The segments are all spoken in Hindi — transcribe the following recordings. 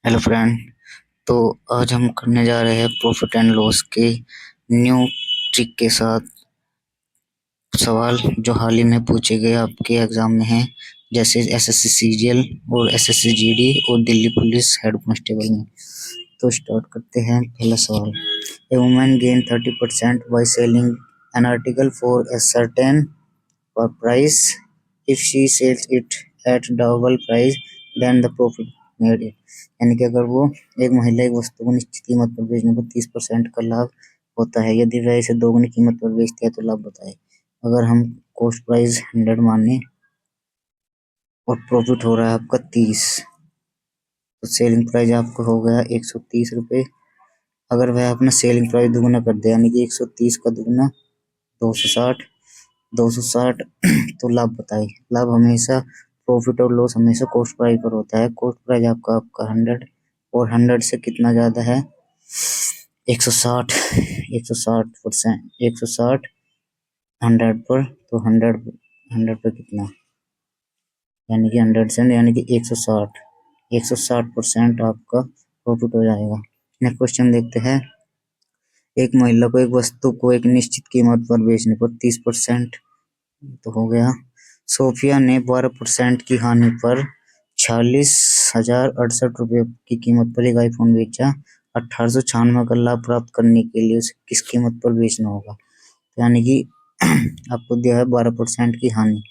Hello friend. तो आज हम करने जा रहे हैं प्रॉफिट एंड लॉस के न्यू ट्रिक के साथ सवाल जो हाल ही में पूछे गए आपके एग्जाम में हैं, जैसे एसएससी सीजीएल और एसएससी जीडी और दिल्ली पुलिस हेड कांस्टेबल में। तो स्टार्ट करते हैं। पहला सवाल, a woman gain 30% by selling an article for a certain price. If she sells it at double price, then the profit made it. यानी कि अगर वो एक महिला एक वस्तु को निश्चित कीमत पर बेचने पर 30% का लाभ होता है, यदि वह इसे दोगुनी कीमत पर बेचती है तो लाभ बताए। अगर हम कॉस्ट प्राइस 100 माने और प्रॉफिट हो रहा है आपका 30, तो सेलिंग प्राइस आपका हो गया 130 रुपये। अगर वह अपना सेलिंग प्राइस दुगुना कर दे, यानी कि 130 का दुगुना 260, 260 तो लाभ बताइए। लाभ हमेशा प्रॉफिट और लॉस हमेशा कॉस्ट प्राइस पर होता है। कॉस्ट प्राइस आपका 100 और 100 से कितना ज्यादा है 160, 160%, 160 100 पर, तो 100 पर कितना, यानी कि 100 से यानी कि 160, 160% आपका प्रॉफिट हो जाएगा। नेक्स्ट क्वेश्चन देखते हैं। एक महिला को एक वस्तु को एक निश्चित कीमत पर बेचने पर 30%, तो हो गया। सोफिया ने 12% की हानि पर 46,068 रुपये की कीमत पर एक आईफोन बेचा। 1896 का लाभ प्राप्त करने के लिए उसे किस कीमत पर बेचना होगा। तो यानी कि आपको दिया है 12% की हानि।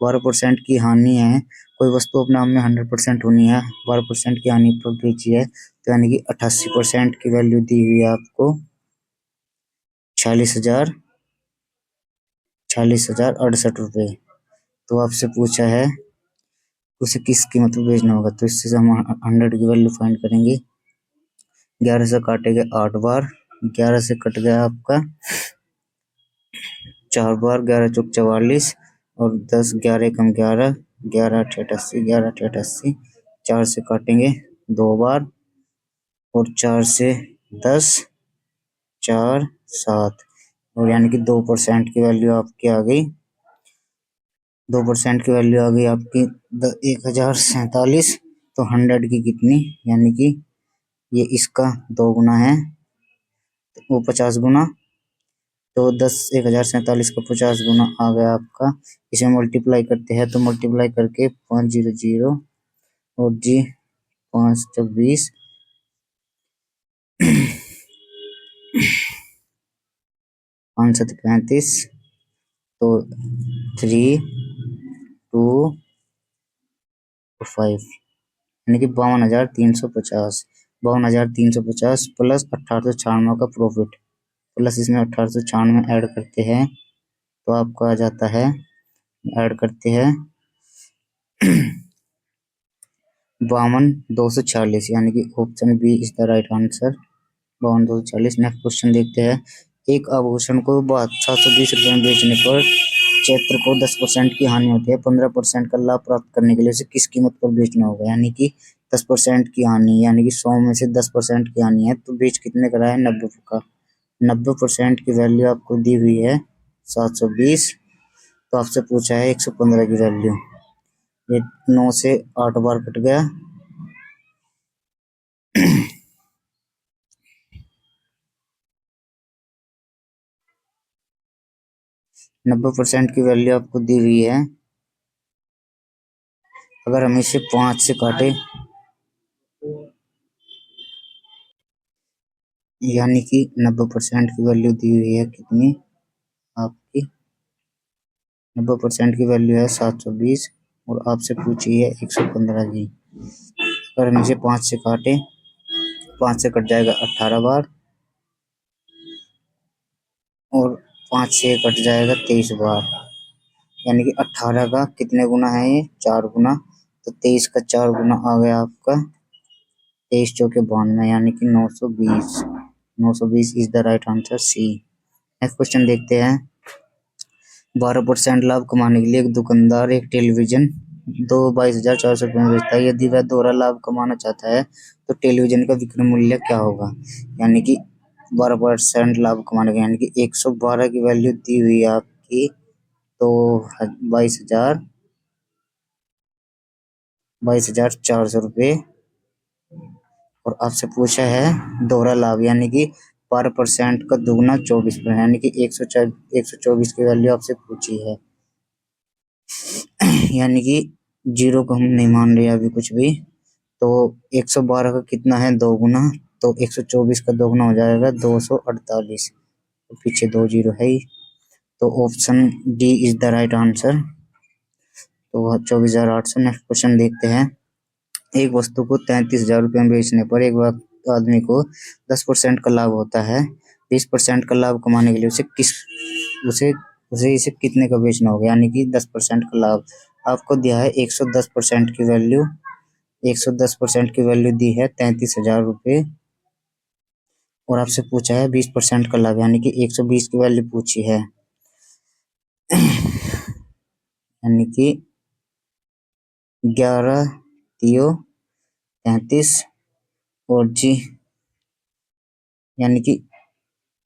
12% की हानि है, कोई वस्तु अपने आप में 100% होनी है, 12% की हानि पर बेची है, तो यानी कि 88% की वैल्यू दी हुई है आपको 46,068 रुपये। तो आपसे पूछा है उसे किस कीमत पर बेचना होगा, तो इससे हम 100 की वैल्यू फाइंड करेंगे। 11 से काटेंगे 8 बार, 11 से कट गया आपका 4 बार, 11 चौक 44 और 10, 11 कम 11, 11 8 88, 11 8 88, 4 से काटेंगे 2 बार और 4 से 10, 4 7, और यानी कि 2% की वैल्यू आपकी आ गई। 2% की वैल्यू आ गई आपकी 1047। तो 100 की कितनी, यानी कि ये इसका 2 गुना है, तो वो 50 गुना, तो 10,1047 का 50 गुना आ गया आपका। इसे मल्टीप्लाई करते हैं, तो मल्टीप्लाई करके 500 और जी 5 चौक 20, 5 7 35, तो 3 2 5, यानी कि 52,350, 52,350 प्लस 1896 का प्रॉफिट, प्लस इसमें 1896 ऐड करते हैं, तो आपका आ जाता है, ऐड करते हैं 52,246, यानी कि option B is the right answer, 52,246। Next question देखते हैं। एक आभूषण को 720 रुपये में बेचने पर चैत्र को 10% की हानि होती है। 15% का लाभ प्राप्त करने के लिए उसे किस कीमत पर बेचना होगा, यानी कि 10% की हानि, यानी कि 100 में से 10% की हानि है, तो बेच कितने का रहा है 90 का। 90% की वैल्यू आपको दी हुई है 720, तो आपसे पूछा है 115 की वैल्यू। ये 9 से 8 बार कट गया, 90% की वैल्यू आपको दी हुई है। अगर हम इसे 5 से काटे, यानी कि 90% की वैल्यू दी हुई है कितनी आपकी, 90% की वैल्यू है 720 और आपसे पूछी है 115 की। अगर हम इसे 5 से काटे, 5 से कट जाएगा 18 बार और 5 से कट जाएगा 23 बार, यानी कि 18 का कितने गुना है ये 4 गुना, तो 23 का 4 गुना आ गया आपका 23 चौके 92, यानी कि 920। 920 is the right answer, C. Next question देखते हैं। 12% लाभ कमाने के लिए एक दुकानदार एक टेलीविजन 22,400 रुपये में बेचता है। यदि वह दोहरा लाभ कमाना चाहता है तो टेलीविजन का विक्रय मूल्य क्या होगा, यानी कि 12% लाभ कमाने का, यानी कि 112 की वैल्यू दी हुई है आपकी, तो 22,400 रुपये और आपसे पूछा है दोहरा लाभ, यानी कि 12% का दुगना 24%, यानी कि 124 की वैल्यू आपसे पूछी है। यानी कि जीरो को हम नहीं मान रहे अभी कुछ भी। तो 112 का कितना है, दो गुना, तो 124 का दोगुना हो जाएगा 248। तो पीछे दो जीरो है ही, तो option D is the right answer. तो 24,800। नेक्स्ट क्वेश्चन देखते हैं। एक वस्तु को 33,000 रुपये में बेचने पर एक आदमी को 10% का लाभ होता है। 20% का लाभ कमाने के लिए उसे उसे इसे कितने का बेचना होगा, यानी कि 10% का लाभ आपको दिया है। 110% की वैल्यू, 110% की वैल्यू दी है 33,000 रुपये, और आपसे पूछा है 20% का लाभ, यानी कि 120 की वैल्यू पूछी है। यानी कि 11 तियो 33, और जी यानी कि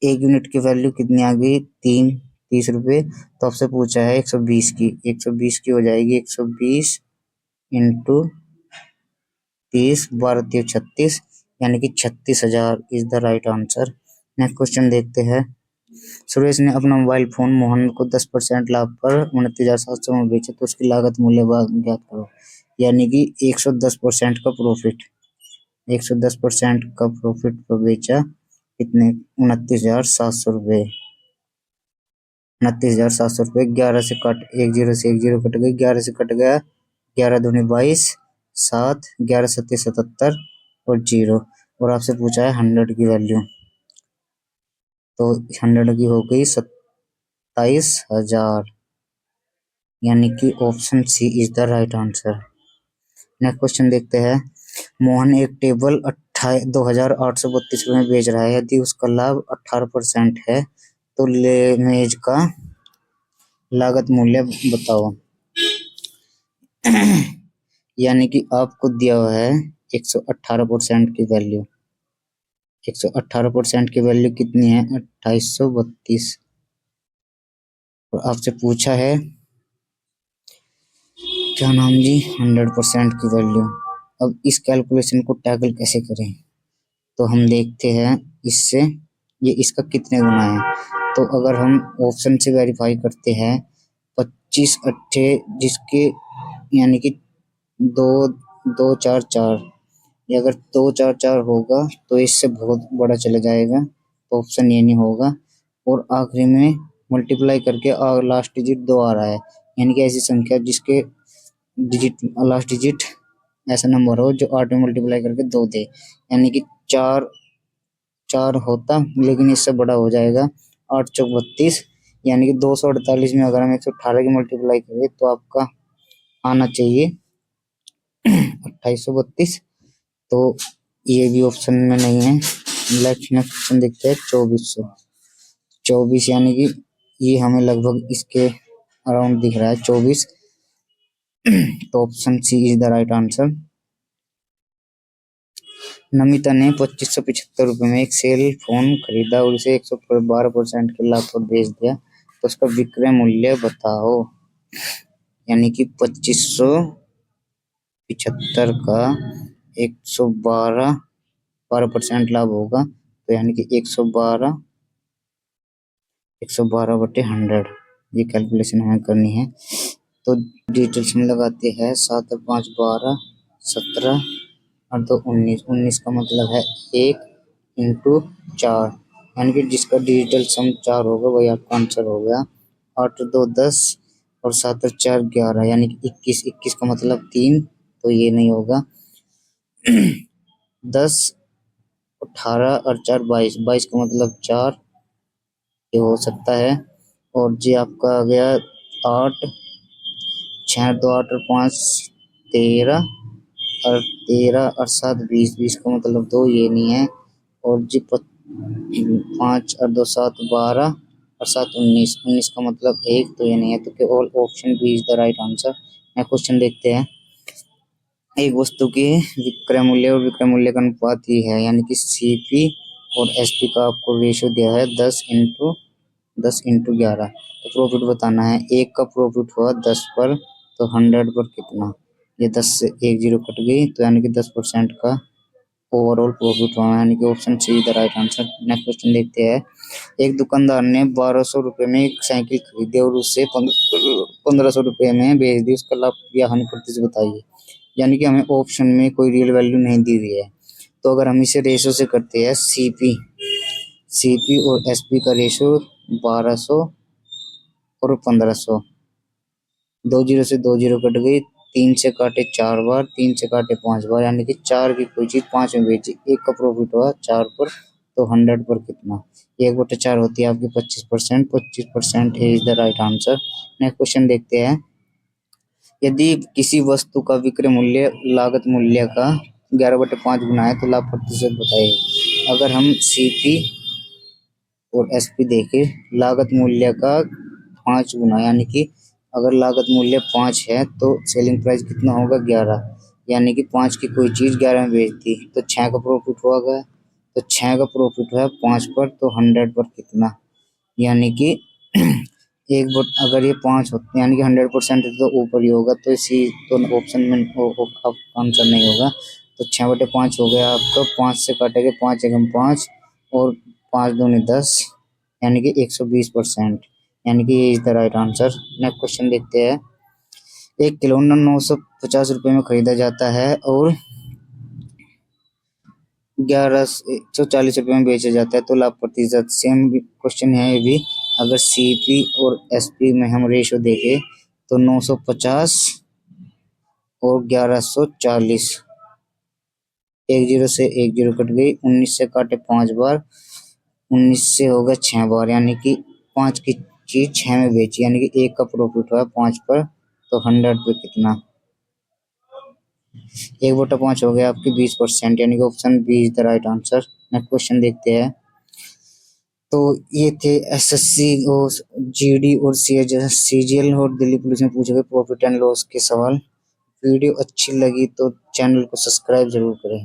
एक यूनिट की वैल्यू कितनी आ गई, 30 रुपये। तो आपसे पूछा है 120 की, 120 की हो जाएगी 120 इंटू 30, 12×3 = 36, यानी कि 36,000 is the right answer. Next question देखते हैं। सुरेश ने अपना मोबाइल फोन मोहन को 10% लाभ पर 29,700 में बेचा, तो उसकी लागत मूल्य ज्ञात करो। यानी कि 110% का प्रॉफिट, 110% का प्रॉफिट पर बेचा, कितने, 29,700 रुपये। 29,700 रुपये, 11 से कट, एक जीरो कट गई, 11 से कट गया, 11×2 = 22, 7, 11×7 = 77, और जीरो। और आपसे पूछा है 100 की वैल्यू, तो 100 की हो गई 27,000, यानी कि option C is the right answer. Next question देखते हैं। मोहन एक टेबल 2,832 में बेच रहा है। यदि उसका लाभ 18% है तो मेज का लागत मूल्य बताओ। यानी कि आपको दिया हुआ है 118% की वैल्यू, 118% की वैल्यू कितनी है, 2832। और आपसे पूछा है क्या नाम जी, 100% की वैल्यू। अब इस कैलकुलेशन को टैकल कैसे करें, तो हम देखते हैं इससे ये इसका कितने गुना है। तो अगर हम ऑप्शन से वेरीफाई करते हैं, 25 अट्ठे जिसके, यानी कि दो, 2 4 4, ये अगर 2 4 4 होगा तो इससे बहुत बड़ा चला जाएगा, तो ऑप्शन ये नहीं होगा। और आखिरी में मल्टीप्लाई करके लास्ट डिजिट 2 आ रहा है, यानी कि ऐसी संख्या जिसके डिजिट लास्ट डिजिट ऐसा नंबर हो जो 8 में मल्टीप्लाई करके 2 दे, यानी कि 4 4 होता, लेकिन इससे बड़ा हो जाएगा, 8×4 = 32, यानी कि 248 में अगर हम 118 की मल्टीप्लाई करें तो आपका आना चाहिए 2832। तो ये भी ऑप्शन में नहीं है। नेक्स्ट ऑप्शन देखते हैं 2400, 24, यानी कि ये हमें लगभग इसके अराउंड दिख रहा है 24। तो option C is the right answer. Namita ने 2575 रुपये में एक सेल फोन खरीदा और उसे 112% के लाभ पर बेच दिया, तो उसका विक्रय मूल्य बताओ। यानी कि 2575 का 12% लाभ होगा, तो यानी कि 112/100, ये कैलकुलेशन हमें करनी है। तो डिटेल्स में लगाते हैं, 7 और 5 12, 17 और 2 19, 19 का मतलब है 1 × 4, यानी कि जिसका डिजिटल सम 4 होगा वही आपका आंसर हो गया। 8 और 2 10, और 7 और 4 11, यानी कि 21, 21 का मतलब 3, तो ये नहीं होगा। 10, 18 और 4 22, 22 का मतलब 4, ये हो सकता है। और जी आपका आ गया 8, 6 2 8 और 5 13, और 13 और 7 20, 20 का मतलब 2, ये नहीं है। और जी 5 और 2 7 12, और 7 19, 19 का मतलब 1, तो ये नहीं है। तो केवल option B is the right answer. Next question देखते हैं। एक वस्तु के विक्रय मूल्य और विक्रय मूल्य का अनुपात ही है, यानी कि सीपी और एसपी का आपको रेशियो दिया है 10 × 11। तो प्रॉफिट बताना है। एक का प्रॉफिट हुआ 10 पर, तो 100 पर कितना, ये 10 से एक जीरो कट गई, तो यानी कि 10% का ओवरऑल प्रॉफिट हुआ, यानी कि option see the right answer. Next question देखते हैं। एक दुकानदार ने 1200 रुपये में एक साइकिल खरीदी और उससे 1500 रुपये में बेच दी, उसका लाभ या हानि प्रतिशत बताइए। यानी कि हमें ऑप्शन में कोई रियल वैल्यू नहीं दी हुई है, तो अगर हम इसे रेशो से करते हैं, सीपी और एसपी का रेशो 1200 और 1500, 2 जीरो से 2 जीरो कट गई, 3 से काटे 4 बार, 3 से काटे 5 बार, यानी कि 4 की कोई चीज 5 में बेची, एक का प्रॉफिट हुआ 4 पर, तो 100 पर कितना? 1/4 होती है आपकी 25%, 25% is the right answer. Next question देखते हैं। यदि किसी वस्तु का विक्रय मूल्य लागत मूल्य का 11/5 गुना है तो लाभ प्रतिशत बताइए। अगर हम सीपी और एसपी देखें, लागत मूल्य का 5 गुना, यानी कि अगर लागत मूल्य 5 है तो सेलिंग प्राइस कितना होगा? 11, यानी कि 5 की कोई चीज 11 में बेच दी, तो 6 का प्रॉफिट होगा। तो 6 का प्रॉफिट है 5 पर, तो 100 पर कितना? यानी कि अगर ये 5 होते यानी कि 100% तो ऊपर ही होगा, तो इसी तो ऑप्शन में आंसर नहीं होगा। तो 6/5 हो गया आपका, 5 से काटेंगे 5 एकम 5 और 5 दूनी 10, यानी कि 120%, यानी कि ये is the right answer. Next question देखते हैं। एक खिलौना 950 रुपये में खरीदा जाता है और 1140 रुपये में बेचा जाता है, तो लाभ प्रतिशत। सेम क्वेश्चन है ये भी। अगर सीपी और एसपी में हम रेशो देखें तो 950 और 1140, 1 जीरो से 1 जीरो कट गई, 19 से काटे 5 बार, 19 से होगा 6 बार, यानी कि 5 की चीज 6 में बेची, यानी कि 1 का प्रॉफिट हुआ 5 पर, तो 100 पे कितना? 1/5 हो गया आपकी 20%, यानी कि option B is the right answer. Next question देखते हैं। तो ये थे एसएससी और जीडी और सीजीएल और दिल्ली पुलिस में पूछे गए प्रॉफिट एंड लॉस के सवाल। वीडियो अच्छी लगी तो चैनल को सब्सक्राइब जरूर करें।